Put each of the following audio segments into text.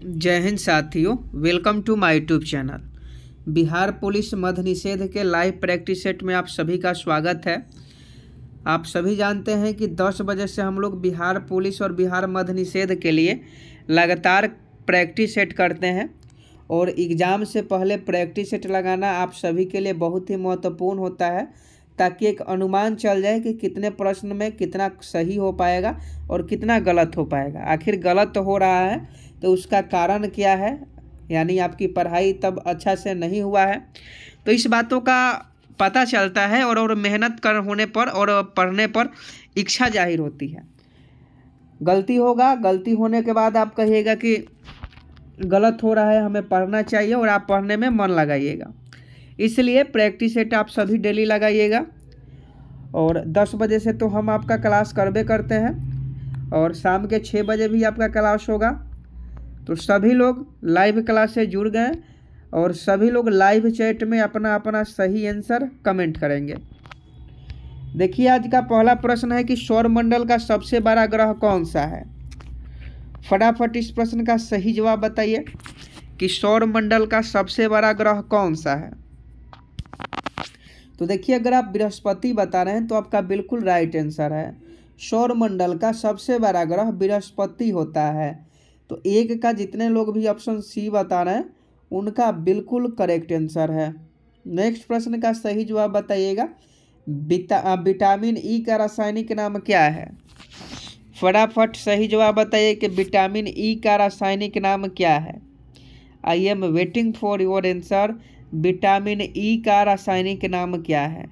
जय हिंद साथियों, welcome to my YouTube channel. Bihar police मद्य निषेध के लाइव प्रैक्टिस सेट में आप सभी का स्वागत है। आप सभी जानते हैं कि 10 बजे से हम लोग बिहार पुलिस और बिहार मद्य निषेध के लिए लगातार प्रैक्टिस सेट करते हैं और एग्ज़ाम से पहले प्रैक्टिस सेट लगाना आप सभी के लिए बहुत ही महत्वपूर्ण होता है, ताकि एक अनुमान चल जाए कि कितने प्रश्न में कितना सही हो पाएगा और कितना गलत हो पाएगा। आखिर गलत हो रहा है तो उसका कारण क्या है, यानी आपकी पढ़ाई तब अच्छा से नहीं हुआ है। तो इस बातों का पता चलता है और मेहनत कर होने पर और पढ़ने पर इच्छा जाहिर होती है। गलती होगा, गलती होने के बाद आप कहिएगा कि गलत हो रहा है, हमें पढ़ना चाहिए, और आप पढ़ने में मन लगाइएगा। इसलिए प्रैक्टिस सेट आप सभी डेली लगाइएगा। और 10 बजे से तो हम आपका क्लास करबे करते हैं और शाम के 6 बजे भी आपका क्लास होगा। तो सभी लोग लाइव क्लास से जुड़ गए और सभी लोग लाइव चैट में अपना अपना सही आंसर कमेंट करेंगे। देखिए, आज का पहला प्रश्न है कि सौरमंडल का सबसे बड़ा ग्रह कौन सा है। फटाफट इस प्रश्न का सही जवाब बताइए कि सौरमंडल का सबसे बड़ा ग्रह कौन सा है। तो देखिए, अगर आप बृहस्पति बता रहे हैं तो आपका बिल्कुल राइट आंसर है। सौरमंडल का सबसे बड़ा ग्रह बृहस्पति होता है। तो एक का जितने लोग भी ऑप्शन सी बता रहे हैं उनका बिल्कुल करेक्ट आंसर है। नेक्स्ट प्रश्न का सही जवाब बताइएगा, विटामिन ई का रासायनिक नाम क्या है। फटाफट सही जवाब बताइए कि विटामिन ई का रासायनिक नाम क्या है। I am waiting for your answer. Vitamin E का रासायनिक नाम क्या है।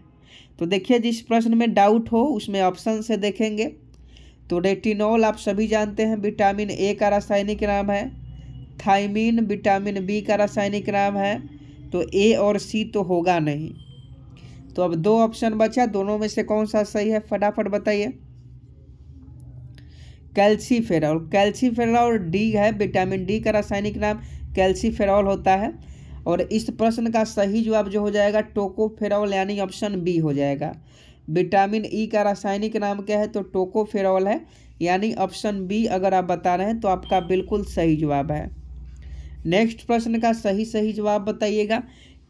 तो देखिए, जिस प्रश्न में डाउट हो उसमें ऑप्शन से देखेंगे। तो रेटिनॉल आप सभी जानते हैं विटामिन ए का रासायनिक नाम है। थायमीन विटामिन बी का रासायनिक नाम है। तो ए और सी तो होगा नहीं। तो अब 2 ऑप्शन बचा, दोनों में से कौन सा सही है फटाफट बताइए। कैल्सीफेरॉल, कैल्सीफेरॉल डी है। विटामिन डी का रासायनिक नाम कैल्सीफेरॉल होता है। और इस प्रश्न का सही जवाब जो हो जाएगा टोकोफेरॉल, यानी ऑप्शन बी हो जाएगा। विटामिन ई का रासायनिक नाम क्या है, तो टोकोफेरॉल है, यानी ऑप्शन बी अगर आप बता रहे हैं तो आपका बिल्कुल सही जवाब है। नेक्स्ट प्रश्न का सही जवाब बताइएगा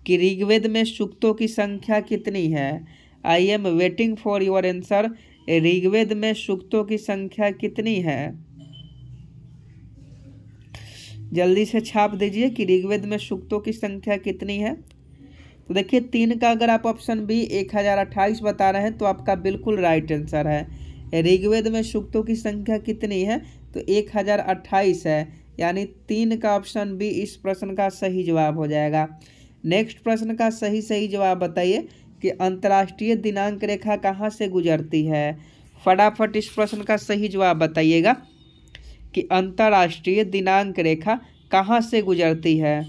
कि ऋग्वेद में सूक्तों की संख्या कितनी है। I am waiting for your answer. Rigveda में सूक्तों की संख्या कितनी है, जल्दी से छाप दीजिए कि ऋग्वेद में सूक्तों की संख्या कितनी है। तो देखिए, 3 का अगर आप ऑप्शन बी 1028 बता रहे हैं तो आपका बिल्कुल राइट आंसर है। ऋग्वेद में सूक्तों की संख्या कितनी है, तो 1028 है, यानी 3 का ऑप्शन बी इस प्रश्न का सही जवाब हो जाएगा। नेक्स्ट प्रश्न का सही जवाब बताइए कि अंतर्राष्ट्रीय दिनांक रेखा कहाँ से गुजरती है। फटाफट इस प्रश्न का सही जवाब बताइएगा कि अंतर्राष्ट्रीय दिनांक रेखा कहाँ से गुजरती है।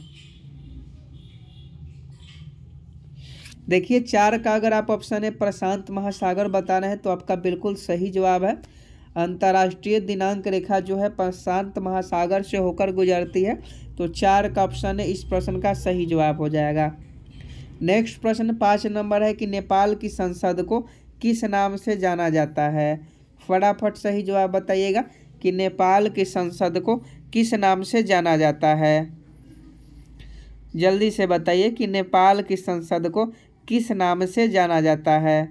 देखिए, 4 का अगर आप ऑप्शन है प्रशांत महासागर बता रहे हैं तो आपका बिल्कुल सही जवाब है। अंतर्राष्ट्रीय दिनांक रेखा जो है प्रशांत महासागर से होकर गुजरती है। तो 4 का ऑप्शन है इस प्रश्न का सही जवाब हो जाएगा। नेक्स्ट प्रश्न 5 नंबर है कि नेपाल की संसद को किस नाम से जाना जाता है। फटाफट सही जवाब बताइएगा कि नेपाल की संसद को किस नाम से जाना जाता है। जल्दी से बताइए कि नेपाल की संसद को किस नाम से जाना जाता है।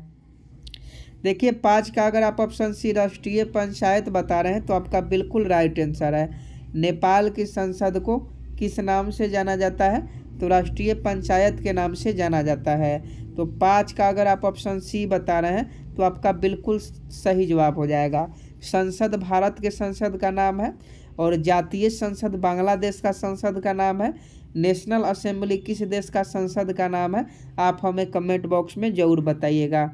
देखिए, 5 का अगर आप ऑप्शन सी राष्ट्रीय पंचायत बता रहे हैं तो आपका बिल्कुल राइट आंसर है। नेपाल की संसद को किस नाम से जाना जाता है, तो राष्ट्रीय पंचायत के नाम से जाना जाता है। तो 5 का अगर आप ऑप्शन सी बता रहे हैं तो आपका बिल्कुल सही जवाब हो जाएगा। संसद भारत के संसद का नाम है और जातीय संसद बांग्लादेश का संसद का नाम है। नेशनल असेंबली किस देश का संसद का नाम है, आप हमें कमेंट बॉक्स में ज़रूर बताइएगा।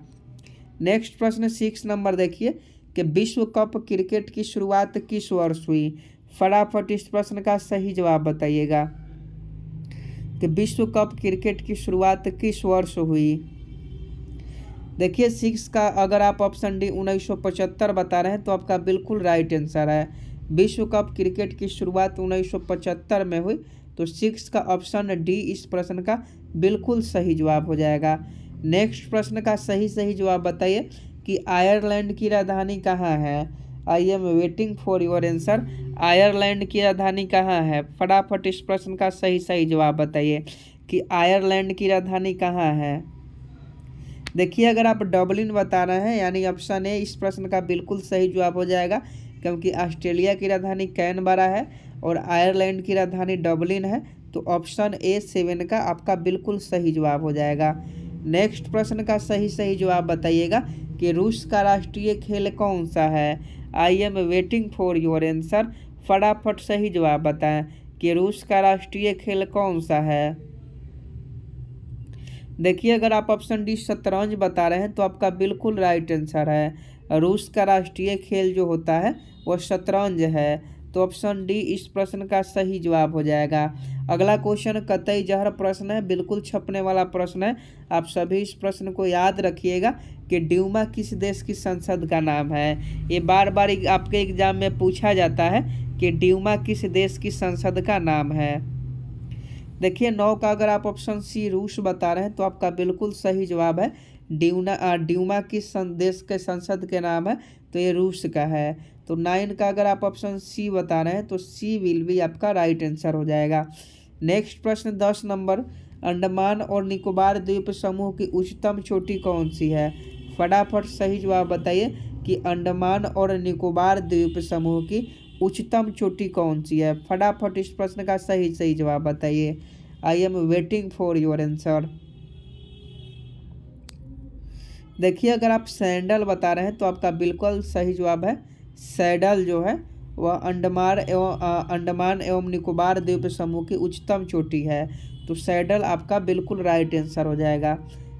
नेक्स्ट प्रश्न 6 नंबर देखिए कि विश्व कप क्रिकेट की शुरुआत किस वर्ष हुई। फटाफट इस प्रश्न का सही जवाब बताइएगा कि विश्व कप क्रिकेट की शुरुआत किस वर्ष हुई। देखिए, 6 का अगर आप ऑप्शन डी 1975 बता रहे हैं तो आपका बिल्कुल राइट आंसर है। विश्व कप क्रिकेट की शुरुआत 1975 में हुई। तो 6 का ऑप्शन डी इस प्रश्न का बिल्कुल सही जवाब हो जाएगा। नेक्स्ट प्रश्न का सही जवाब बताइए कि आयरलैंड की राजधानी कहाँ है। I am waiting for your answer. Ireland की राजधानी कहाँ है? फटाफट इस प्रश्न का सही जवाब बताइए कि आयरलैंड की राजधानी कहाँ है। देखिए अगर आप डबलिन बता रहे हैं यानी ऑप्शन ए इस प्रश्न का बिल्कुल सही जवाब हो जाएगा, क्योंकि ऑस्ट्रेलिया की राजधानी कैनबरा है और आयरलैंड की राजधानी डबलिन है। तो ऑप्शन ए 7 का आपका बिल्कुल सही जवाब हो जाएगा। नेक्स्ट प्रश्न का सही जवाब बताइएगा कि रूस का राष्ट्रीय खेल कौन सा है? I am waiting for your answer. फटाफट सही जवाब बताएं कि रूस का राष्ट्रीय खेल कौन सा है। देखिए अगर आप ऑप्शन डी शतरंज बता रहे हैं तो आपका बिल्कुल राइट आंसर है। रूस का राष्ट्रीय खेल जो होता है वह शतरंज है। तो ऑप्शन डी इस प्रश्न का सही जवाब हो जाएगा। अगला क्वेश्चन कतई जहर प्रश्न है, बिल्कुल छपने वाला प्रश्न है। आप सभी इस प्रश्न को याद रखिएगा कि ड्यूमा किस देश की संसद का नाम है। ये बार बार आपके एग्जाम में पूछा जाता है कि ड्यूमा किस देश की संसद का नाम है। देखिए 9 का अगर आप ऑप्शन सी रूस बता रहे हैं तो आपका बिल्कुल सही जवाब है। ड्यूमा किस देश के संसद के नाम है? तो ये रूस का है। तो 9 का अगर आप ऑप्शन सी बता रहे हैं तो सी विल बी आपका राइट आंसर हो जाएगा। नेक्स्ट प्रश्न 10 नंबर, अंडमान और निकोबार द्वीप समूह की उच्चतम चोटी कौन सी है? फटाफट सही जवाब बताइए कि अंडमान और निकोबार द्वीप समूह की उच्चतम चोटी कौन सी है। फटाफट इस प्रश्न का सही जवाब बताइए। आई am waiting for your answer. देखिए अगर आप सैंडल बता रहे हैं तो आपका बिल्कुल सही जवाब है। सैडल जो है वह अंडमान एवं निकोबार द्वीप समूह की उच्चतम चोटी है। तो सैडल आपका बिल्कुल राइट आंसर हो जाएगा।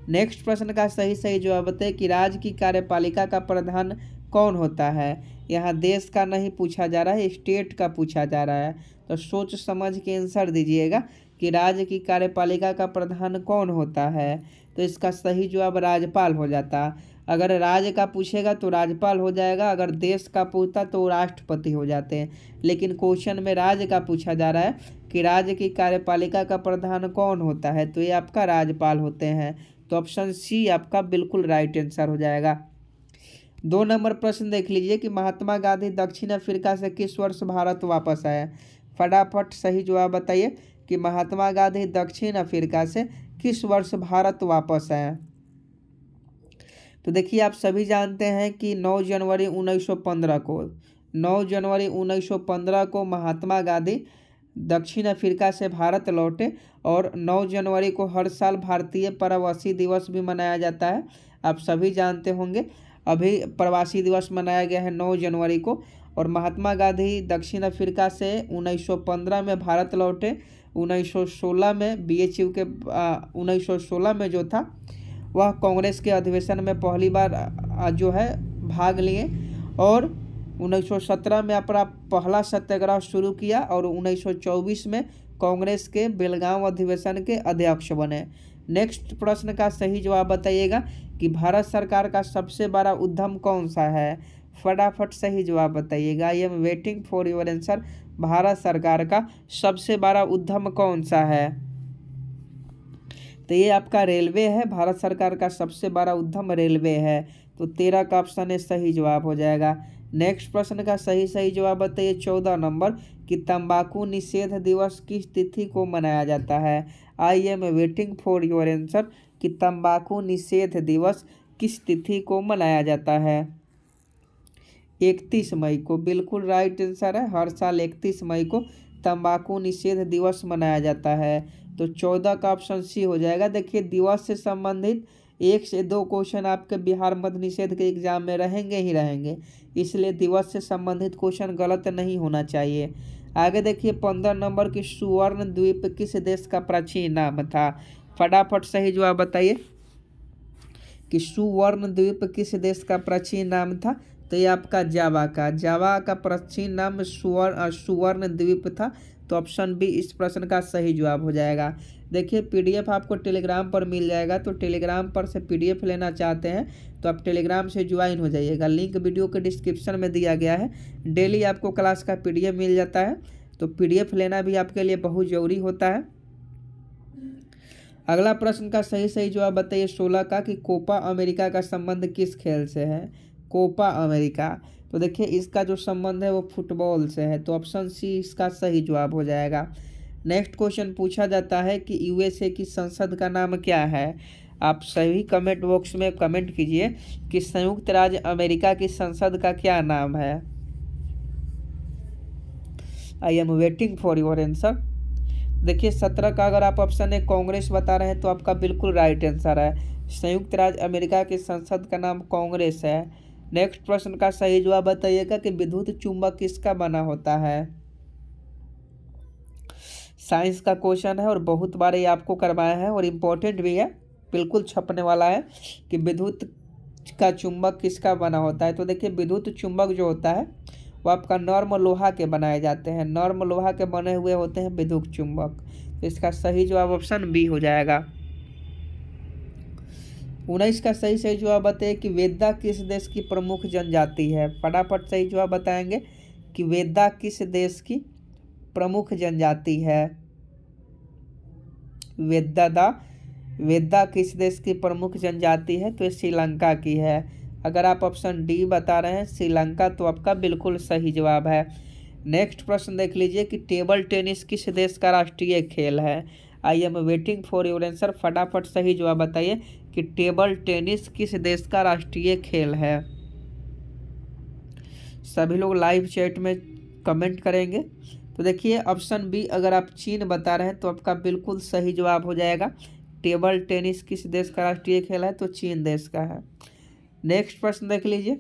नेक्स्ट प्रश्न का सही जवाब बताइए कि राज्य की कार्यपालिका का प्रधान कौन होता है। यहाँ देश का नहीं पूछा जा रहा है, स्टेट का पूछा जा रहा है। तो सोच समझ के आंसर दीजिएगा कि राज्य की कार्यपालिका का प्रधान कौन होता है। तो इसका सही जवाब राज्यपाल हो जाता। अगर राज्य का पूछेगा तो राज्यपाल हो जाएगा, अगर देश का पूछता तो राष्ट्रपति हो जाते हैं। लेकिन क्वेश्चन में राज्य का पूछा जा रहा है कि राज्य की कार्यपालिका का प्रधान कौन होता है, तो ये आपका राज्यपाल होते हैं। तो ऑप्शन सी आपका बिल्कुल राइट आंसर हो जाएगा। 2 नंबर प्रश्न देख लीजिए कि महात्मा गांधी दक्षिण अफ्रीका से किस वर्ष भारत वापस आए। फटाफट सही जवाब बताइए कि महात्मा गांधी दक्षिण अफ्रीका से किस वर्ष भारत वापस आए। तो देखिए आप सभी जानते हैं कि 9 जनवरी 1915 को महात्मा गांधी दक्षिण अफ्रीका से भारत लौटे और 9 जनवरी को हर साल भारतीय प्रवासी दिवस भी मनाया जाता है। आप सभी जानते होंगे अभी प्रवासी दिवस मनाया गया है 9 जनवरी को। और महात्मा गांधी दक्षिण अफ्रीका से 1915 में भारत लौटे। 1916 में BHU के 1916 में जो था वह कांग्रेस के अधिवेशन में पहली बार जो है भाग लिए और 1917 में अपना पहला सत्याग्रह शुरू किया और 1924 में कांग्रेस के बेलगांव अधिवेशन के अध्यक्ष बने। नेक्स्ट प्रश्न का सही जवाब बताइएगा कि भारत सरकार का सबसे बड़ा उद्यम कौन सा है। फटाफट सही जवाब बताइएगा। आई am waiting for your answer. Bharat सरकार का सबसे बड़ा उद्यम कौन सा है? तो ये आपका रेलवे है। भारत सरकार का सबसे बड़ा उद्यम रेलवे है। तो 13 का ऑप्शन है सही जवाब हो जाएगा। नेक्स्ट प्रश्न का सही जवाब बताइए 14 नंबर कि तंबाकू निषेध दिवस किस तिथि को मनाया जाता है। I am waiting for your answer कि तंबाकू निषेध दिवस किस तिथि को मनाया जाता है। 31 मई को बिल्कुल राइट आंसर है। हर साल 31 मई को तंबाकू निषेध दिवस मनाया जाता है। तो 14 का ऑप्शन सी हो जाएगा। देखिए दिवस से संबंधित 1 से 2 क्वेश्चन आपके बिहार मद्य निषेध के एग्जाम में रहेंगे ही रहेंगे, इसलिए दिवस से संबंधित क्वेश्चन गलत नहीं होना चाहिए। आगे देखिए 15 नंबर की सुवर्ण द्वीप किस देश का प्राचीन नाम था। फटाफट सही जवाब बताइए कि सुवर्ण द्वीप किस देश का प्राचीन नाम था। तो ये आपका जावा का प्राचीन नाम सुवर्ण द्वीप था। तो ऑप्शन बी इस प्रश्न का सही जवाब हो जाएगा। देखिए PDF आपको टेलीग्राम पर मिल जाएगा, तो टेलीग्राम पर से PDF लेना चाहते हैं तो आप टेलीग्राम से ज्वाइन हो जाइएगा। लिंक वीडियो के डिस्क्रिप्शन में दिया गया है। डेली आपको क्लास का PDF मिल जाता है, तो PDF लेना भी आपके लिए बहुत ज़रूरी होता है। अगला प्रश्न का सही जवाब बताइए 16 का कि कोपा अमेरिका का संबंध किस खेल से है। कोपा अमेरिका तो देखिए इसका जो संबंध है वो फुटबॉल से है, तो ऑप्शन सी इसका सही जवाब हो जाएगा। नेक्स्ट क्वेश्चन पूछा जाता है कि यूएसए की संसद का नाम क्या है। आप सभी कमेंट बॉक्स में कमेंट कीजिए कि संयुक्त राज्य अमेरिका की संसद का क्या नाम है। I am waiting for your answer. देखिए 17 का अगर आप ऑप्शन ए कांग्रेस बता रहे हैं तो आपका बिल्कुल राइट आंसर है। संयुक्त राज्य अमेरिका की संसद का नाम कांग्रेस है। नेक्स्ट प्रश्न का सही जवाब बताइएगा कि विद्युत चुंबक किसका बना होता है। साइंस का क्वेश्चन है और बहुत बार ये आपको करवाया है और इम्पोर्टेंट भी है, बिल्कुल छपने वाला है कि विद्युत का चुंबक किसका बना होता है। तो देखिए विद्युत चुंबक जो होता है वो आपका नॉर्म लोहा के बनाए जाते हैं, नॉर्म लोहा के बने हुए होते हैं विद्युत चुंबक। तो इसका सही जवाब ऑप्शन बी हो जाएगा। 19 का सही जवाब बताइए कि वेदा किस देश की प्रमुख जनजाति है। फटाफट सही जवाब बताएंगे कि वेदा किस देश की प्रमुख जनजाति है। वेदा किस देश की प्रमुख जनजाति है, तो ये श्रीलंका की है। अगर आप ऑप्शन डी बता रहे हैं श्रीलंका, तो आपका बिल्कुल सही जवाब है। नेक्स्ट प्रश्न देख लीजिए कि टेबल टेनिस किस देश का राष्ट्रीय खेल है। I am waiting for your answer. फटाफट सही जवाब बताइए कि टेबल टेनिस किस देश का राष्ट्रीय खेल है। सभी लोग लाइव चैट में कमेंट करेंगे। तो देखिए ऑप्शन बी अगर आप चीन बता रहे हैं तो आपका बिल्कुल सही जवाब हो जाएगा। टेबल टेनिस किस देश का राष्ट्रीय खेल है, तो चीन देश का है। नेक्स्ट प्रश्न देख लीजिए,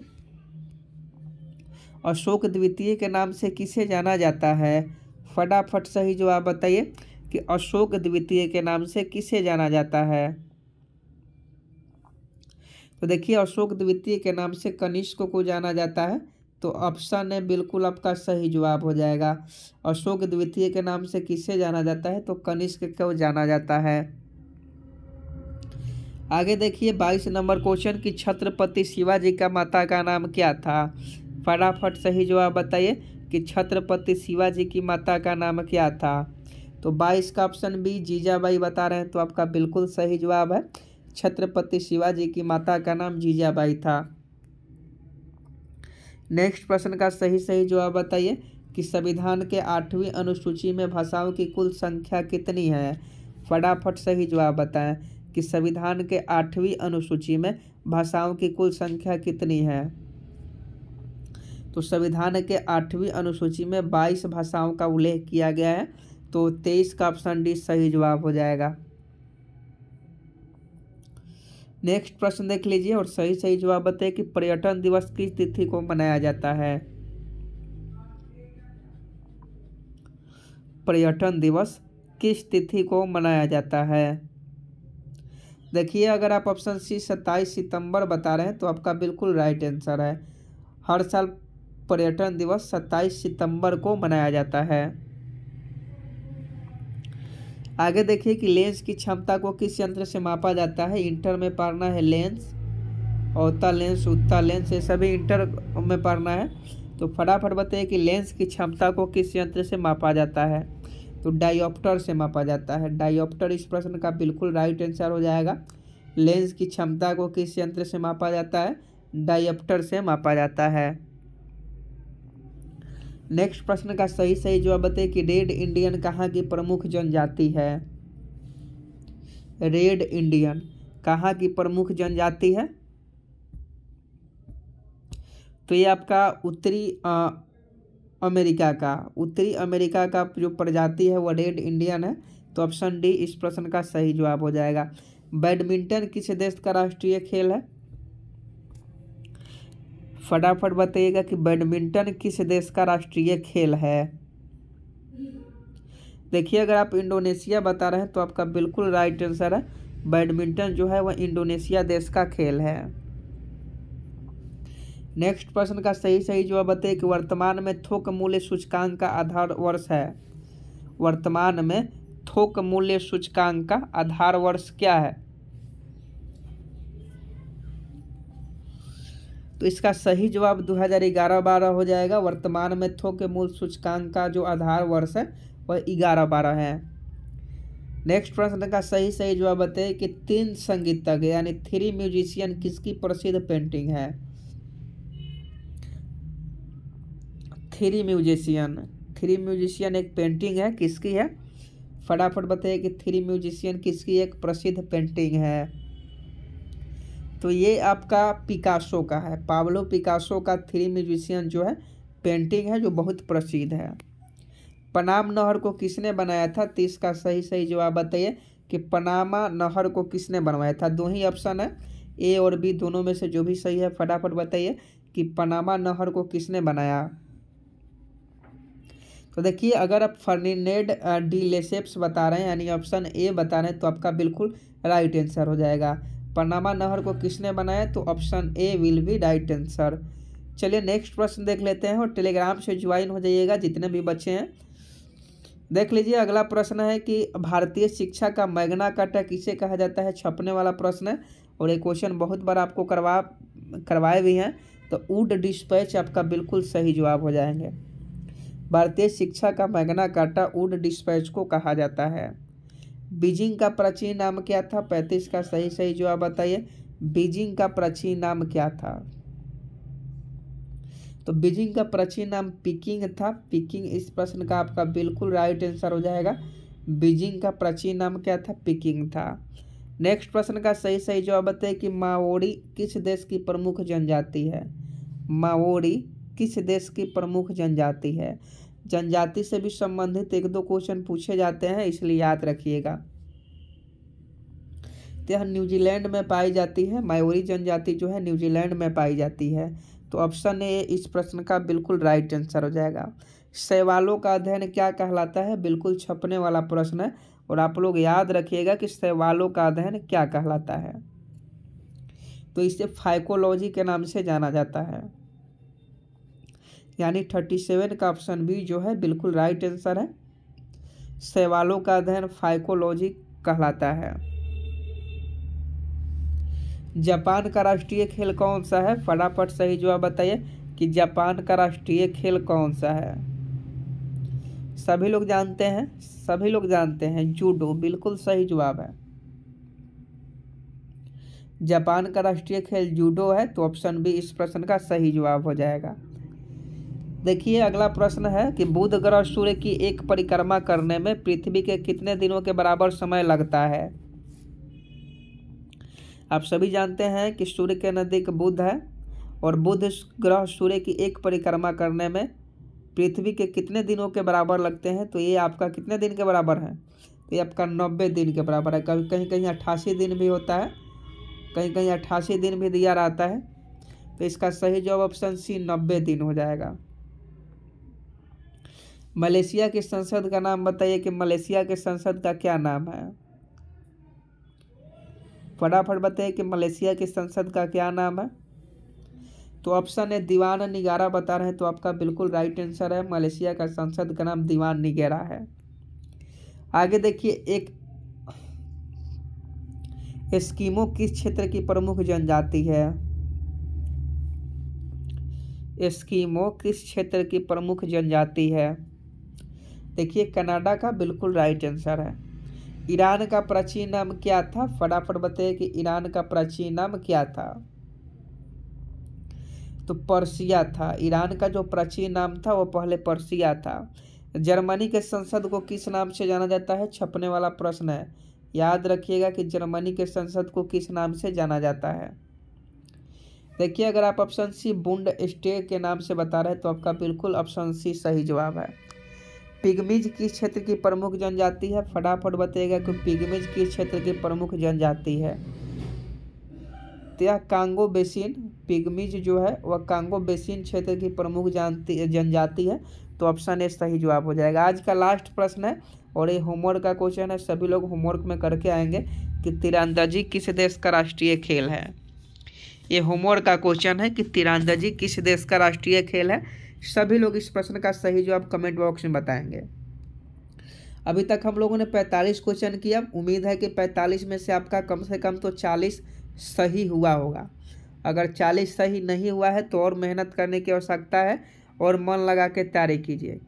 अशोक द्वितीय के नाम से किसे जाना जाता है। फटाफट सही जवाब बताइए कि अशोक द्वितीय के नाम से किसे जाना जाता है। तो देखिए अशोक द्वितीय के नाम से कनिष्क को जाना जाता है, तो ऑप्शन ए बिल्कुल आपका सही जवाब हो जाएगा। अशोक द्वितीय के नाम से किसे जाना जाता है, तो कनिष्क को जाना जाता है। आगे देखिए 22 नंबर क्वेश्चन की छत्रपति शिवाजी का माता का नाम क्या था। फटाफट सही जवाब बताइए कि छत्रपति शिवाजी की माता का नाम क्या था। तो 22 का ऑप्शन बी जीजाबाई बता रहे हैं, तो आपका बिल्कुल सही जवाब है। छत्रपति शिवाजी की माता का नाम जीजाबाई था। नेक्स्ट प्रश्न का सही जवाब बताइए कि संविधान के 8वीं अनुसूची में भाषाओं की कुल संख्या कितनी है। फटाफट सही जवाब बताएं कि संविधान के 8वीं अनुसूची में भाषाओं की कुल संख्या कितनी है। तो संविधान के 8वीं अनुसूची में 22 भाषाओं का उल्लेख किया गया है, तो 23 का ऑप्शन डी सही जवाब हो जाएगा। नेक्स्ट प्रश्न देख लीजिए और सही जवाब बताइए कि पर्यटन दिवस किस तिथि को मनाया जाता है। पर्यटन दिवस किस तिथि को मनाया जाता है। देखिए अगर आप ऑप्शन सी 27 सितंबर बता रहे हैं तो आपका बिल्कुल राइट आंसर है। हर साल पर्यटन दिवस 27 सितंबर को मनाया जाता है। आगे देखिए कि लेंस की क्षमता को किस यंत्र से मापा जाता है। इंटर में पढ़ना है लेंस, अवतल लेंस, उत्तल लेंस, ये सभी इंटर में पढ़ना है। तो फटाफट बताइए कि लेंस की क्षमता को किस यंत्र से मापा जाता है। तो डायोप्टर से मापा जाता है। डायोप्टर इस प्रश्न का बिल्कुल राइट आंसर हो जाएगा। लेंस की क्षमता को किस यंत्र से मापा जाता है, डायोप्टर से मापा जाता है। नेक्स्ट प्रश्न का सही जवाब बताइए कि रेड इंडियन कहाँ की प्रमुख जनजाति है। रेड इंडियन कहाँ की प्रमुख जनजाति है। तो ये आपका उत्तरी अमेरिका का जो प्रजाति है वो रेड इंडियन है। तो ऑप्शन डी इस प्रश्न का सही जवाब हो जाएगा। बैडमिंटन किस देश का राष्ट्रीय खेल है। फटाफट बताइएगा कि बैडमिंटन किस देश का राष्ट्रीय खेल है। देखिए अगर आप इंडोनेशिया बता रहे हैं तो आपका बिल्कुल राइट आंसर है। बैडमिंटन जो है वह इंडोनेशिया देश का खेल है। नेक्स्ट प्रश्न का सही जवाब बताइए कि वर्तमान में थोक मूल्य सूचकांक का आधार वर्ष है। वर्तमान में थोक मूल्य सूचकांक का आधार वर्ष क्या है। तो इसका सही जवाब 2011-12 हो जाएगा। वर्तमान में थोक मूल्य सूचकांक का जो आधार वर्ष है वह 11-12 है। नेक्स्ट प्रश्न का सही जवाब बताइए कि 3 संगीतज्ञ यानी 3 म्यूजिशियन किसकी प्रसिद्ध पेंटिंग है। Three musician. थ्री म्यूजिशियन एक पेंटिंग है, किसकी है? फटाफट बताइए कि थ्री म्यूजिशियन किसकी एक प्रसिद्ध पेंटिंग है? तो ये आपका पिकासो का है। पाब्लो पिकासो का थ्री म्यूजिशियन जो है पेंटिंग है, जो बहुत प्रसिद्ध है। पनाम नहर को किसने बनाया था? तो इसका सही जवाब बताइए कि पनामा नहर को किसने बनवाया था? दो ही ऑप्शन है, ए और बी, दोनों में से जो भी सही है फटाफट बताइए कि पनामा नहर को किसने बनाया। तो देखिए, अगर आप फर्डिनेंड डी लेसेप्स बता रहे हैं यानी ऑप्शन ए बता रहे हैं तो आपका बिल्कुल राइट आंसर हो जाएगा। पनामा नहर को किसने बनाया? तो option A will be right answer. चलिए नेक्स्ट प्रश्न देख लेते हैं और टेलीग्राम से ज्वाइन हो जाइएगा जितने भी बच्चे हैं। देख लीजिए, अगला प्रश्न है कि भारतीय शिक्षा का मैग्ना कार्टा किसे कहा जाता है? छपने वाला प्रश्न है और ये क्वेश्चन बहुत बार आपको करवाए भी हैं। तो वुड डिस्पैच आपका बिल्कुल सही जवाब हो जाएंगे। भारतीय शिक्षा का मैग्ना कार्टा वुड डिस्पैच को कहा जाता है। बीजिंग का प्राचीन नाम क्या था? 35 का सही जवाब बताइए। बीजिंग का प्राचीन नाम क्या था? तो बीजिंग का प्राचीन नाम पीकिंग था। पीकिंग इस प्रश्न का आपका बिल्कुल राइट आंसर हो जाएगा। बीजिंग का प्राचीन नाम क्या था? पीकिंग था। नेक्स्ट प्रश्न का सही जवाब बताइए कि माओरी किस देश की प्रमुख जनजाति है? माओरी किस देश की प्रमुख जनजाति है? जनजाति से भी संबंधित एक दो क्वेश्चन पूछे जाते हैं, इसलिए याद रखिएगा। तो यह न्यूजीलैंड में पाई जाती है। माओरी जनजाति जो है न्यूजीलैंड में पाई जाती है। तो ऑप्शन ए इस प्रश्न का बिल्कुल राइट आंसर हो जाएगा। शैवालों का अध्ययन क्या कहलाता है? बिल्कुल छपने वाला प्रश्न है और आप लोग याद रखिएगा कि शैवालों का अध्ययन क्या कहलाता है। तो इसे फाइकोलॉजी के नाम से जाना जाता है। यानी 37 का ऑप्शन बी जो है बिल्कुल राइट आंसर है। शैवालों का अध्ययन फाइकोलॉजी कहलाता है। जापान का राष्ट्रीय खेल कौन सा है? फटाफट सही जवाब बताइए कि जापान का राष्ट्रीय खेल कौन सा है? सभी लोग जानते हैं जूडो, बिल्कुल सही जवाब है। जापान का राष्ट्रीय खेल जूडो है। तो ऑप्शन बी इस प्रश्न का सही जवाब हो जाएगा। देखिए, अगला प्रश्न है कि बुध ग्रह सूर्य की एक परिक्रमा करने में पृथ्वी के कितने दिनों के बराबर समय लगता है? आप सभी जानते हैं कि सूर्य के नज़दीक बुध है और बुध ग्रह सूर्य की एक परिक्रमा करने में पृथ्वी के कितने दिनों के बराबर लगते हैं? तो ये आपका कितने दिन के बराबर है? तो ये आपका 90 दिन के बराबर है। कभी कहीं 88 दिन भी होता है, कहीं 88 दिन भी दिया रहता है। तो इसका सही जवाब ऑप्शन सी 90 दिन हो जाएगा। मलेशिया की संसद का नाम बताइए कि मलेशिया के संसद का क्या नाम है? फटाफट बताइए कि मलेशिया की संसद का क्या नाम है? तो ऑप्शन है दीवान निगारा बता रहे हैं, तो आपका बिल्कुल राइट आंसर है। मलेशिया का संसद का नाम दीवान निगारा है। आगे देखिए, एक एस्किमो किस क्षेत्र की प्रमुख जनजाति है? एस्किमो किस क्षेत्र की प्रमुख जनजाति है? देखिए, कनाडा का बिल्कुल राइट आंसर है। ईरान का प्राचीन नाम क्या था? फटाफट बताइए कि ईरान का प्राचीन नाम क्या था? तो पर्सिया था। ईरान का जो प्राचीन नाम था वो पहले पर्सिया था। जर्मनी के संसद को किस नाम से जाना जाता है? छपने वाला प्रश्न है, याद रखिएगा कि जर्मनी के संसद को किस नाम से जाना जाता है। देखिए, अगर आप ऑप्शन सी बुंड स्टेग के नाम से बता रहे हैं तो आपका बिल्कुल ऑप्शन सी सही जवाब है। पिग्मीज किस क्षेत्र की प्रमुख जनजाति है? फटाफट बताइएगा कि पिग्मीज किस क्षेत्र की प्रमुख जनजाति है? तो यह कांगो बेसिन, पिग्मीज जो है वह कांगो बेसिन क्षेत्र की प्रमुख जनजाति है। तो ऑप्शन ए सही जवाब हो जाएगा। आज का लास्ट प्रश्न है और ये होमवर्क का क्वेश्चन है, सभी लोग होमवर्क में करके आएंगे कि तीरंदाजी किस देश का राष्ट्रीय खेल है। ये होमवर्क का क्वेश्चन है कि तीरंदाजी किस देश का राष्ट्रीय खेल है। सभी लोग इस प्रश्न का सही जवाब कमेंट बॉक्स में बताएंगे। अभी तक हम लोगों ने 45 क्वेश्चन किया। उम्मीद है कि 45 में से आपका कम से कम तो 40 सही हुआ होगा। अगर 40 सही नहीं हुआ है तो और मेहनत करने की आवश्यकता है और मन लगा के तैयारी कीजिए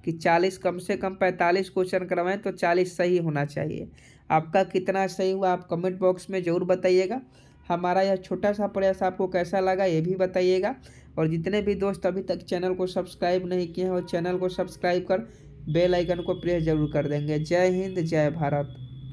कि 40 कम से कम 45 क्वेश्चन करवाएं तो 40 सही होना चाहिए। आपका कितना सही हुआ आप कमेंट बॉक्स में ज़रूर बताइएगा। हमारा यह छोटा सा प्रयास आपको कैसा लगा ये भी बताइएगा। और जितने भी दोस्त अभी तक चैनल को सब्सक्राइब नहीं किए हैं वो चैनल को सब्सक्राइब कर बेल आइकन को प्रेस जरूर कर देंगे। जय हिंद, जय भारत।